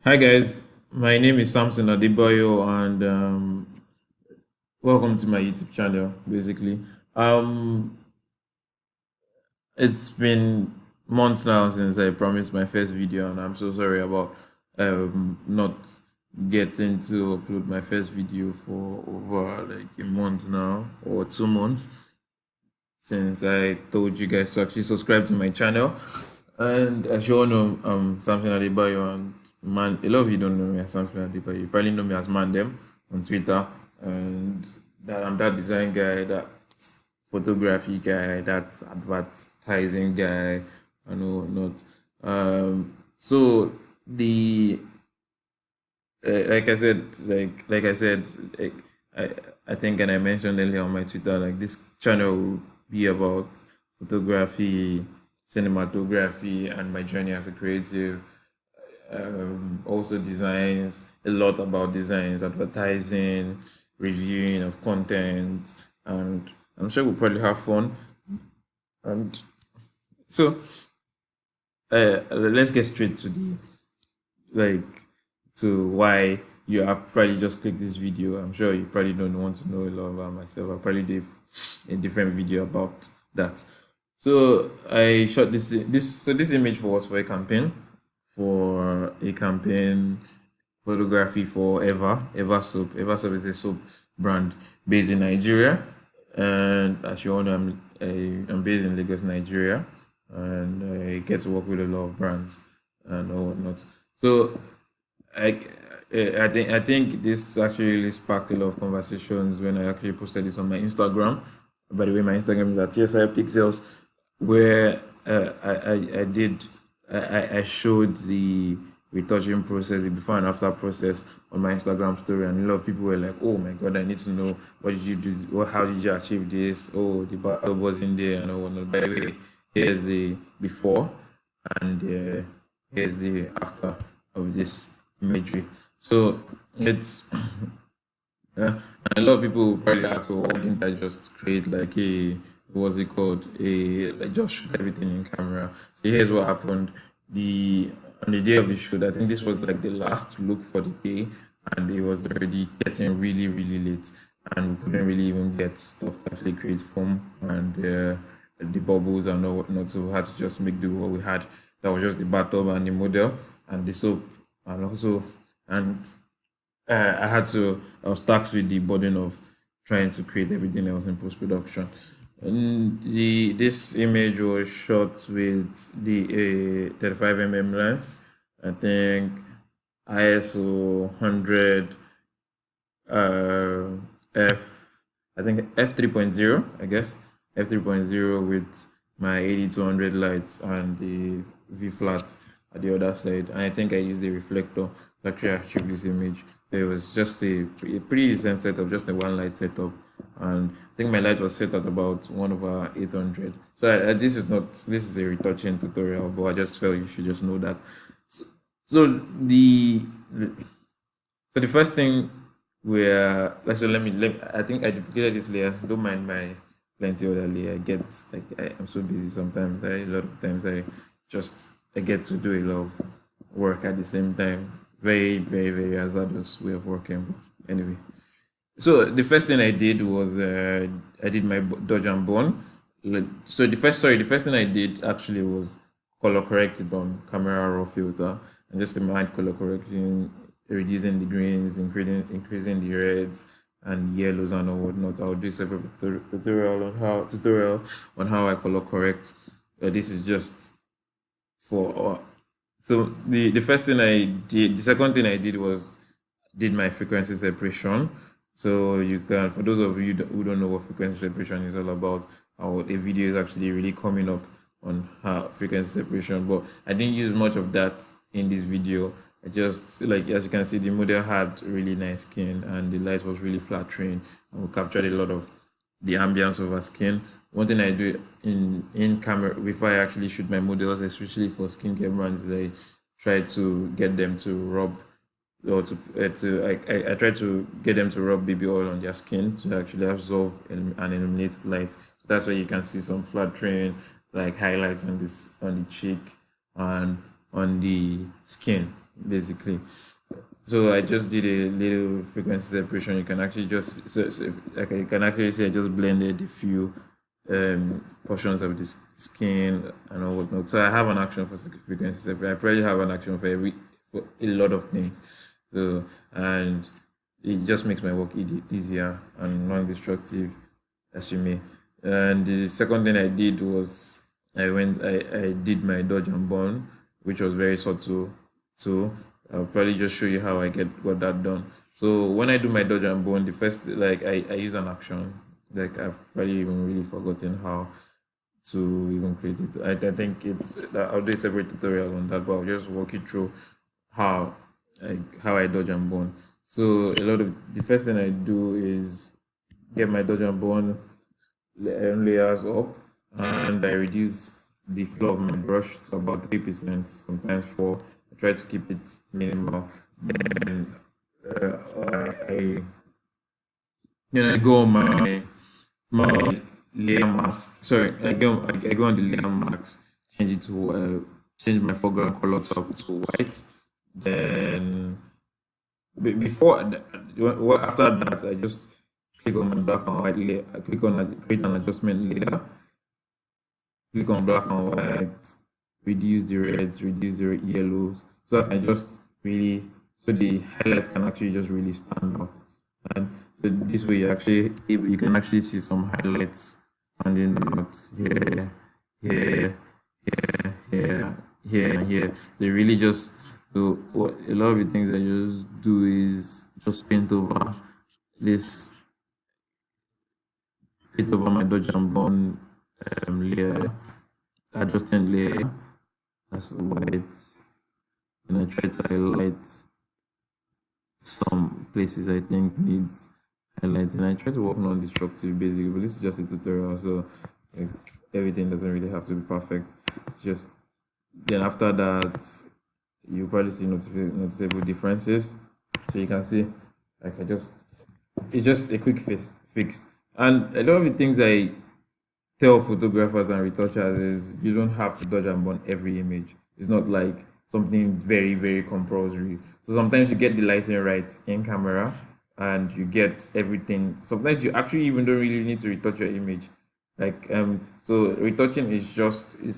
Hi guys, my name is Samson Adebayo and welcome to my YouTube channel. Basically, um, it's been months now since I promised my first video, and I'm so sorry about not getting to upload my first video for over like a month now or 2 months since I told you guys to actually subscribe to my channel. And as you all know, I'm Samson Adebayo, and man, a lot of you don't know me as Samson Adebayo. You probably know me as Mandem on Twitter, and that I'm that design guy, that photography guy, that advertising guy, and whatnot. So the like I said, like I I think, and I mentioned earlier on my Twitter, like this channel will be about photography, cinematography, and my journey as a creative. Also designs, a lot about designs, advertising, reviewing of content, and I'm sure we'll probably have fun. And so let's get straight to the like to why you have probably just clicked this video. I'm sure you probably don't want to know a lot about myself. I probably did a different video about that. So I shot this image was for a campaign, photography for Eva soap. Eva soap is a soap brand based in Nigeria, and as you all know, I'm based in Lagos, Nigeria, and I get to work with a lot of brands and all whatnot. So I, I think this actually really sparked a lot of conversations when I actually posted this on my Instagram. By the way, my Instagram is at TSI Pixels, where I showed the retouching process, the before and after process on my Instagram story, and a lot of people were like, "Oh my God, I need to know, what did you do? How did you achieve this? Oh, the battle was in there and all whatnot." By the way, here's the before, and here's the after of this imagery. So it's and a lot of people will probably ask, "Oh, why didn't I just create like a what's it called? A like just shoot everything in camera?" So here's what happened. The On the day of the shoot, I think this was like the last look for the day, and it was already getting really, really late, and we couldn't really even get stuff to actually create foam and the bubbles and all whatnot. So we had to just make do what we had. That was just the bathtub and the model and the soap, and also and I was tasked with the burden of trying to create everything else in post production. And this image was shot with the 35 lens. I think ISO 100 uh, F, I think F 3.0, I guess F 3.0, with my 8200 lights and the V flat at the other side. And I think I used the reflector to actually achieve this image. It was just a pretty decent setup, just a one light setup. And I think my light was set at about 1/800. So this is a retouching tutorial, but I just felt you should just know that. So, so the so the first thing where like so let me I think I duplicated this layer. Don't mind my plenty other layer. I'm so busy sometimes. A lot of times I get to do a lot of work at the same time. Very, very, very hazardous way of working. But anyway. So the first thing I did was I did my dodge and bone. So the first thing I did actually was color correct it on camera raw filter, and just mind color correcting, reducing the greens, increasing the reds and yellows and all whatnot. I'll do separate tutorial on how I color correct. This is just for so the first thing I did. The second thing I did was did my frequency separation. So you can, for those of you who don't know what frequency separation is all about, a video is actually really coming up on how frequency separation. But I didn't use much of that in this video. I just, like, as you can see, the model had really nice skin and the light was really flattering, and we captured a lot of the ambience of her skin. One thing I do in camera before I actually shoot my models, especially for skincare brands, is I try to get them to rub, or I try to get them to rub baby oil on their skin to actually absorb and eliminate light. So that's why you can see some flattering like highlights on the cheek and on the skin. basically. So I just did a little frequency separation. You can actually just like you can actually see I just blended a few portions of the skin and all whatnot. So I have an action for frequency separation. I probably have an action for a lot of things. So and it just makes my work easier and non-destructive, as you may. And the second thing I did was I did my dodge and burn, which was very subtle. So I'll probably just show you how I got that done. So when I do my dodge and burn, the first like I use an action. Like I've probably even really forgotten how to even create it. I think I'll do a separate tutorial on that, but I'll just walk you through how how I dodge and burn. So a lot of the first thing I do is get my dodge and burn layers up, and I reduce the flow of my brush to about 3%, sometimes 4. I try to keep it minimal. Then I I go on my layer mask. Sorry, I go on the layer mask, change it to change my foreground color to white. Then before after that, I just click on the black and white layer. I click on create an adjustment layer. Click on black and white. Reduce the reds, reduce the yellows, so I can just really so the highlights can actually just really stand out. And so this way you can actually see some highlights standing out here, here, here, here, and here. They really just so what a lot of the things I just do is just this paint over my dodge and burn layer, adjustment layer. That's white, and I try to highlight some places I think needs highlighting. I try to work non-destructive basically, but this is just a tutorial, so like everything doesn't really have to be perfect. It's just then after that you probably see noticeable differences. So you can see like it's just a quick fix. And a lot of the things I tell photographers and retouchers is you don't have to dodge and burn every image. It's not like something very, very compulsory. So sometimes you get the lighting right in camera and you get everything. Sometimes you actually even don't really need to retouch your image. Like so retouching is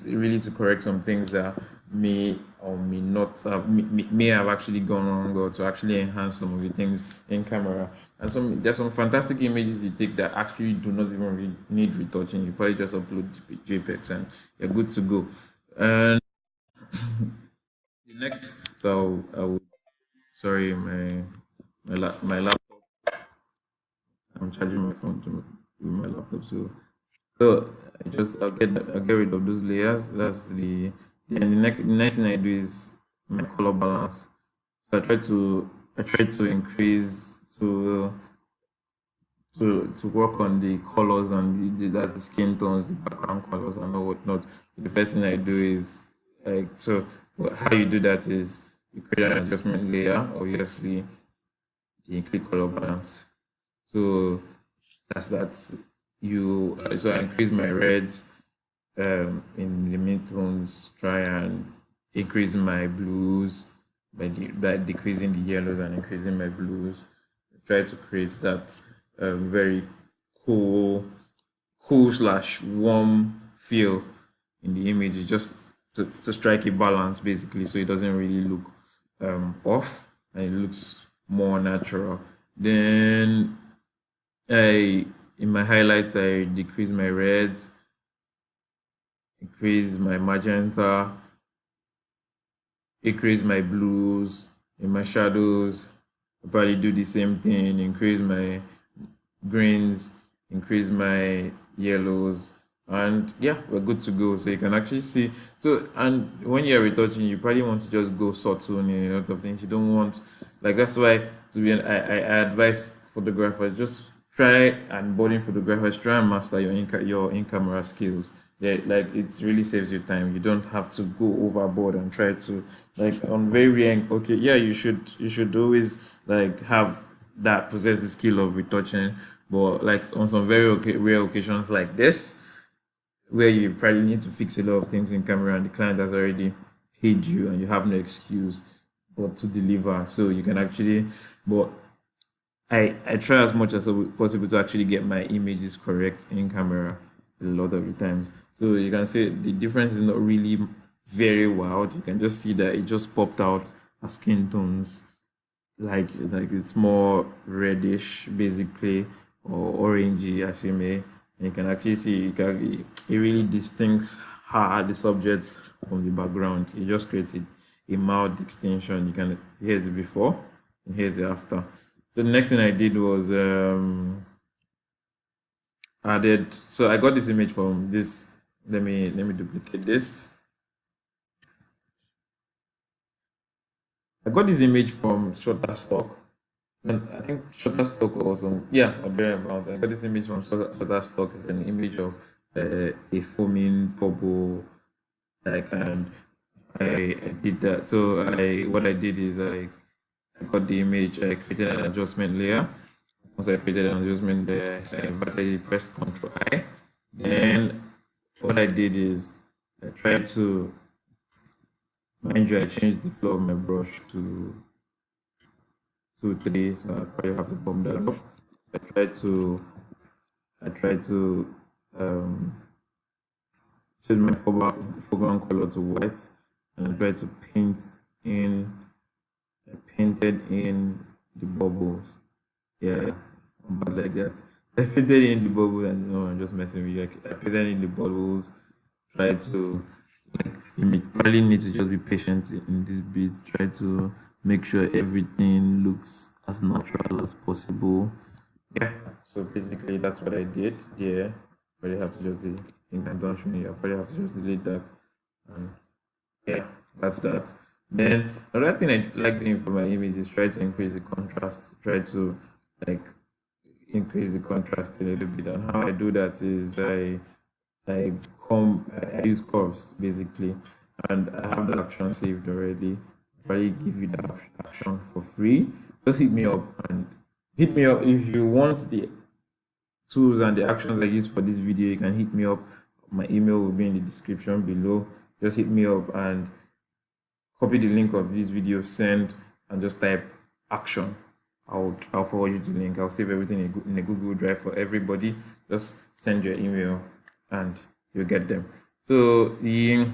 really to correct some things that may or may not may have actually gone wrong, or to actually enhance some of the things in camera. And there's some fantastic images you take that actually do not even really need retouching. You probably just upload JPEGs and you're good to go. And the next, so I will sorry my laptop. I'm charging my phone with my laptop, so I'll get rid of those layers. That's the next thing I do is my color balance. So I try to increase to work on the colors and that's the skin tones, the background colors and all whatnot. The first thing I do is like so how you do that is you create an adjustment layer, obviously you click color balance. So that's that. So I increase my reds in the mid-tones, try and increase my blues by decreasing the yellows and increasing my blues. Try to create that very cool, slash warm feel in the image. It's just to strike a balance basically, so it doesn't really look off and it looks more natural. Then in my highlights I decrease my reds, increase my magenta, increase my blues. In my shadows I probably do the same thing, increase my greens, increase my yellows, and yeah, we're good to go. So you can actually see. So and when you're retouching, you probably want to just go subtle in a lot of things. You don't want like that's why I advise photographers just try and budding photographers try and master your in camera skills. Yeah, like it really saves you time. You don't have to go overboard and try to like on very rare. Okay, yeah, you should always like have that possess the skill of retouching, but like on some very rare occasions like this, where you probably need to fix a lot of things in camera and the client has already paid you and you have no excuse or to deliver. So you can actually, but I try as much as possible to actually get my images correct in camera a lot of the times. So you can say the difference is not really very wild. You can just see that it just popped out as skin tones, like it's more reddish basically, or orangey as you may. And you can actually see it really distincts her the subject from the background. It just creates a mild distinction. You can here's the before and here's the after. So the next thing I did was added. So I got this image from this. Let me duplicate this. I got this image from Shutterstock. And I think Shutterstock or some, yeah, or thereabout. I got this image from Shutterstock. It's an image of a foaming bubble, like, and I did that. So what I did is I got the image, I created an adjustment layer. Once I created an adjustment layer, I inverted, pressed Ctrl I. Then what I did is I tried to, mind you, I changed the flow of my brush to 3, so I probably have to bump that up. So I tried to change my foreground color to white, and I tried to in I painted in the bubbles. Yeah, but like that. I painted in the bubbles, and no, I'm just messing with you. I painted in the bubbles. Try to, like, you probably need to just be patient in this bit. Try to make sure everything looks as natural as possible. Yeah. So basically, that's what I did. Yeah. Probably have to just think I'm done showing you. I probably have to just delete that. And yeah, that's that. Then another thing I like doing for my image is try to increase the contrast. Try to, like, increase the contrast a little bit. And how I do that is I I use curves basically, and I have the action saved already. Probably give you that action for free. Just hit me up if you want the tools and the actions I use for this video. You can hit me up. My email will be in the description below. Just hit me up and copy the link of this video, send, and just type action. I'll forward you the link. I'll save everything in a Google Drive for everybody. Just send your email and you'll get them. So I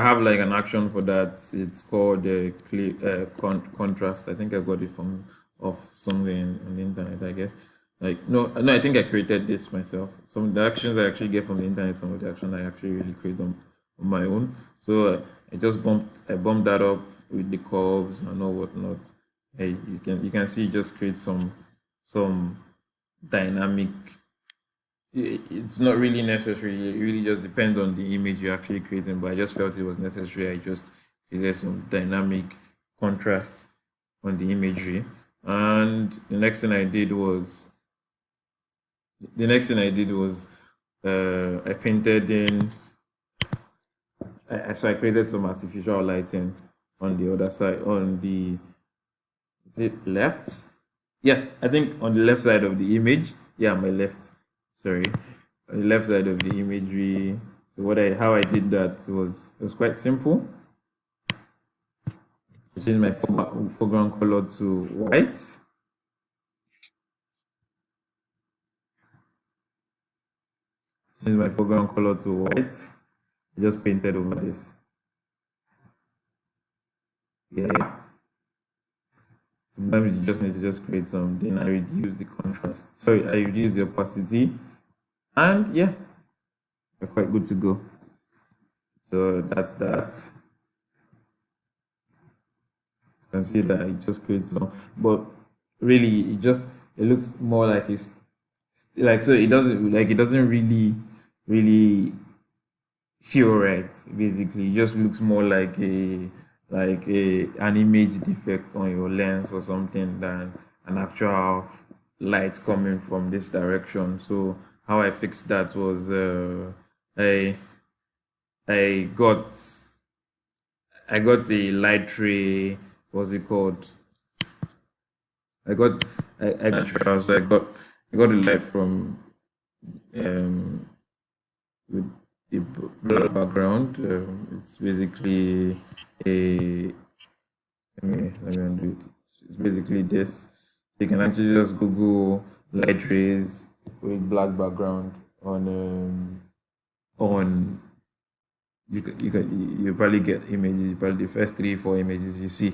have like an action for that. It's called contrast. I think I got it from off somewhere on the internet, I guess. Like, no, I think I created this myself. Some of the actions I actually get from the internet, some of the actions I actually really create on my own. So I bumped that up with the curves and all whatnot. Hey, you can see it just creates some dynamic. It's not really necessary. It really just depends on the image you're actually creating. But I just felt it was necessary. I just created some dynamic contrast on the imagery. And the next thing I did was I painted in. So I created some artificial lighting on the other side, on the, is it left? Yeah, I think on the left side of the image. Yeah, my left. Sorry, on the left side of the imagery. So how I did that was, it was quite simple. I changed my foreground color to white. Change my foreground color to white. I just painted over this. Yeah. Sometimes you just need to just create something and reduce the contrast. Sorry, I reduce the opacity, and yeah, we're quite good to go. So that's that. You can see that it just creates some, but really, it looks more like it's like, so it doesn't really feel right. Basically, it just looks more like an image defect on your lens or something than an actual light coming from this direction. So how I fixed that was I I got a light ray. What's it called? I got so I got a light from with the background. It's basically a Let me undo it. It's basically this. You can actually just Google light rays with black background on you probably get images. Probably the first three four images you see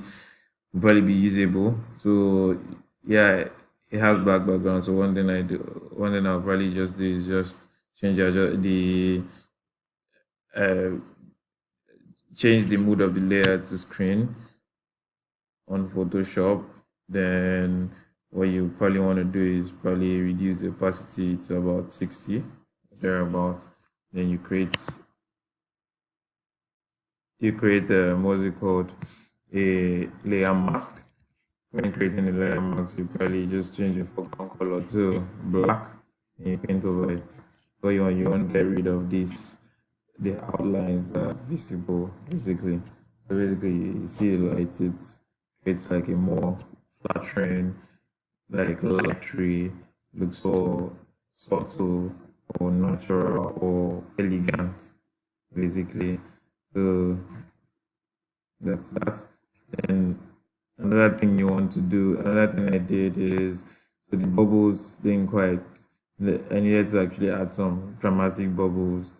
will probably be usable. So yeah, it has black background. So one thing I'll probably just do is just change the uh change the mood of the layer to screen on Photoshop. Then what you probably want to do is probably reduce the opacity to about 60 thereabout. Then you create what's it called, a layer mask. When creating a layer mask, you probably just change the foreground color to black and you paint over it. So you want to get rid of the outlines that are visible basically. So basically you see the light, it creates like a more flattering, like luxury, looks so subtle or natural or elegant basically. So that's that. And another thing you want to do, another thing I did is, so the bubbles didn't quite, I needed to actually add some dramatic bubbles.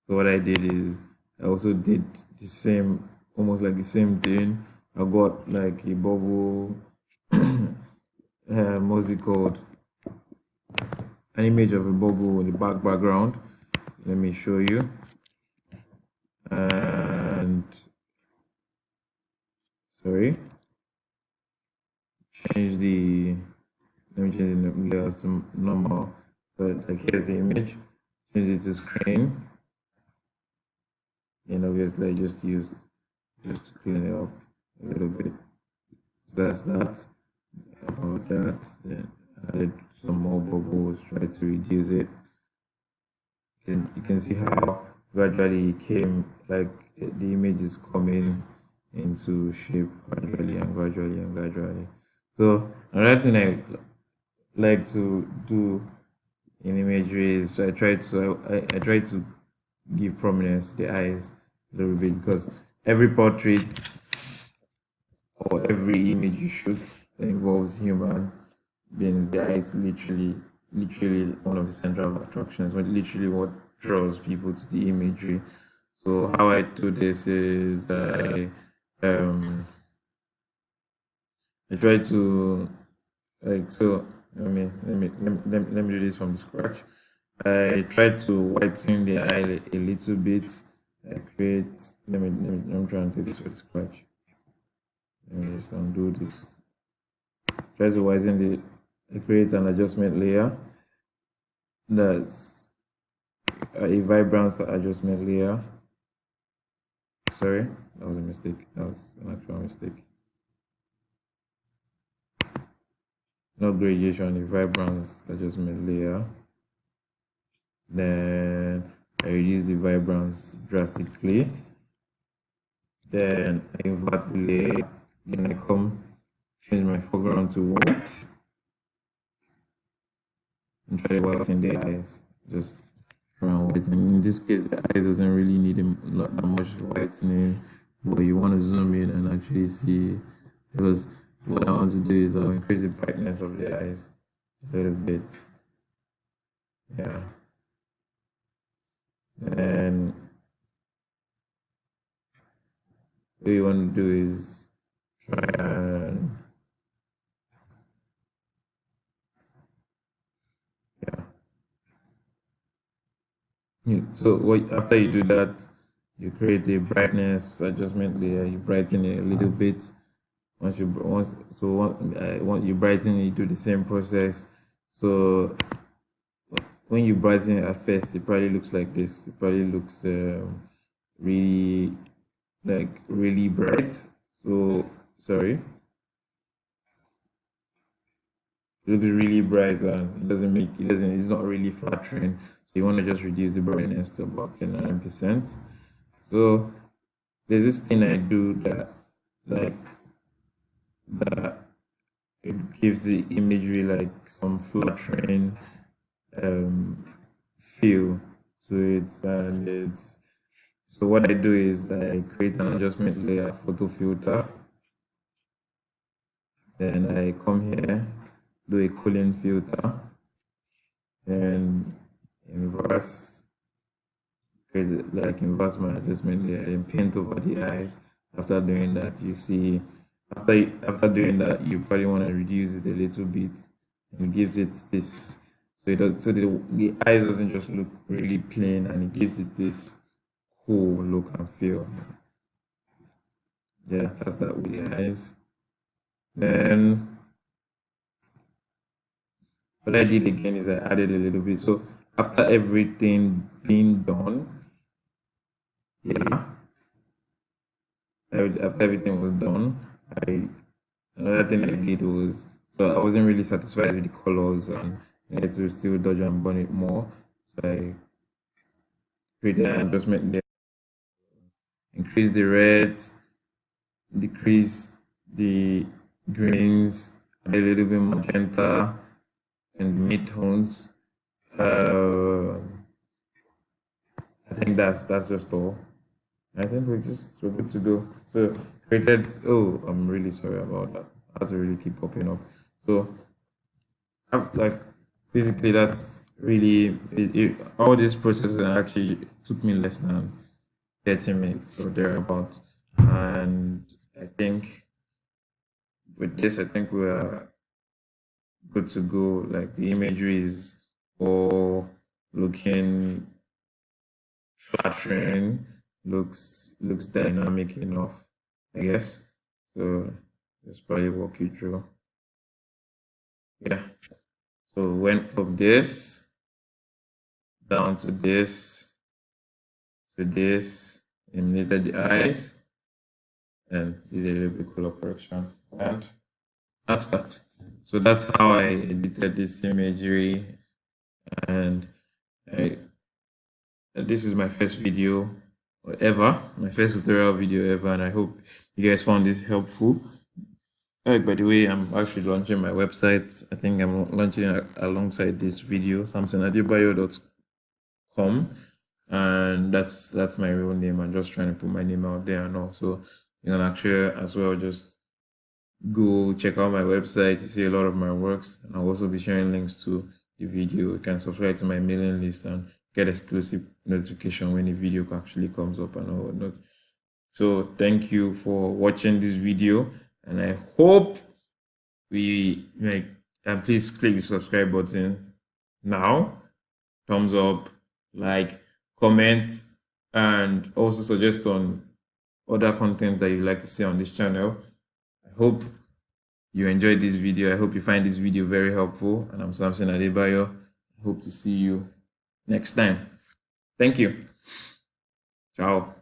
So what I did is I also did the same, almost like the same thing. I got like a bubble, what's it called? An image of a bubble in the background. Let me show you. And sorry, change the let me change the layout to normal. So like here's the image. Change it to screen. And obviously I just to clean it up a little bit. So that's that. About that. Then added some more bubbles, try to reduce it. You can see how gradually it came, like the image is coming into shape gradually and gradually and gradually. So another thing I like to do in imagery is I try to give prominence to the eyes a little bit, because every portrait or every image you shoot that involves human beings, the eye is literally one of the central attractions, but literally what draws people to the imagery. So how I do this is um I try to, like, so let me do this from the scratch. I try to whiten the eye a little bit. I create let me try and do this with scratch. Let me just undo this. Try to whiten the I create an adjustment layer. That's a vibrance adjustment layer. Sorry, that was a mistake. That was an actual mistake. No gradation, a vibrance adjustment layer. Then I reduce the vibrance drastically. Then I invert the layer. Then I come change my foreground to white and try to whiten the eyes. Just around whitening. In this case, the eyes doesn't really need not that much whitening, but you want to zoom in and actually see, because what I want to do is I'll increase the brightness of the eyes a little bit. Yeah. And what you want to do is try and, yeah. So what after you do that, you create a brightness adjustment layer. You brighten it a little bit. Once you brighten it, you do the same process. So when you brighten it at first, it probably looks like this. It probably looks really, like, really bright. So sorry, it looks really bright and it's not really flattering. So you want to just reduce the brightness to about 9%. So there's this thing I do like that it gives the imagery like some flattering um feel to it, and it's so what I do is I create an adjustment layer photo filter. Then I come here, do a cooling filter, and inverse, inverse my adjustment there, then paint over the eyes. After doing that, you see, after doing that, you probably want to reduce it a little bit, and it gives it this. So it does, so the eyes doesn't just look really plain, and it gives it this cool look and feel. Yeah, that's that with the eyes. Then what I did again is I added a little bit. So after everything being done, yeah, after everything was done, I another thing I did was, so I wasn't really satisfied with the colors and I had to still dodge and burn it more. So I created an adjustment there, increase the reds, decrease the greens, add a little bit magenta and mid-tones. I think that's just all. I think we're good to go. So created. Oh, I'm really sorry about that. I had to really keep popping up. So like basically that's really all these processes actually took me less than 30 minutes or thereabout. And I think with this, I think we're good to go. Like the imagery is all looking flattering, looks dynamic enough, I guess. So just probably walk you through. Yeah. So went from this down to this, eliminated the eyes, and did a little bit color correction. And that's that. So that's how I edited this imagery. And this is my first video ever, my first tutorial video ever, and I hope you guys found this helpful. By the way, I'm actually launching my website. I think I'm launching it alongside this video, samsonadebayo.com, and that's my real name. I'm just trying to put my name out there and also you can actually as well just go check out my website to see a lot of my works, and I'll also be sharing links to the video. You can subscribe to my mailing list and get exclusive notification when the video actually comes up and all whatnot. So thank you for watching this video, and I hope we like, and please click the subscribe button now, thumbs up, like, comment, and also suggest on other content that you'd like to see on this channel. I hope you enjoyed this video. I hope you find this video very helpful, and I'm Samson Adebayo. I hope to see you next time. Thank you. Ciao.